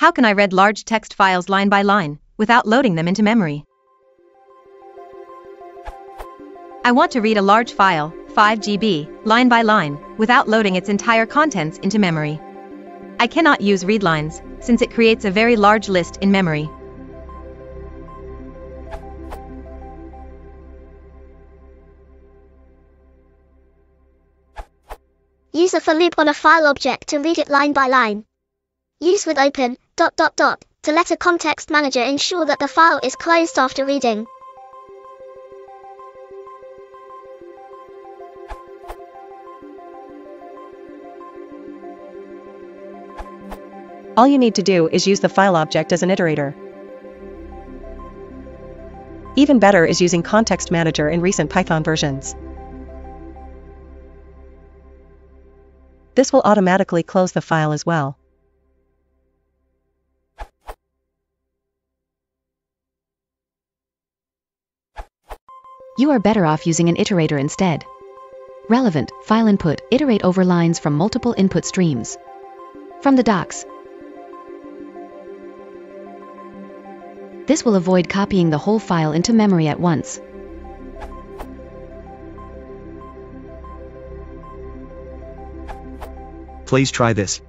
How can I read large text files line by line, without loading them into memory? I want to read a large file, 5 GB, line by line, without loading its entire contents into memory. I cannot use read lines, since it creates a very large list in memory. Use a for loop on a file object to read it line by line. Use with open, ... to let a context manager ensure that the file is closed after reading. All you need to do is use the file object as an iterator. Even better is using Context Manager in recent Python versions. This will automatically close the file as well. You are better off using an iterator instead. Relevant, file input, iterate over lines from multiple input streams. From the docs. This will avoid copying the whole file into memory at once. Please try this.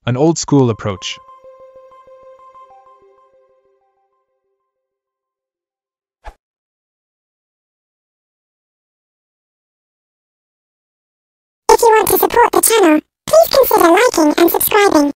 An old school approach. If you want to support the channel, please consider liking and subscribing.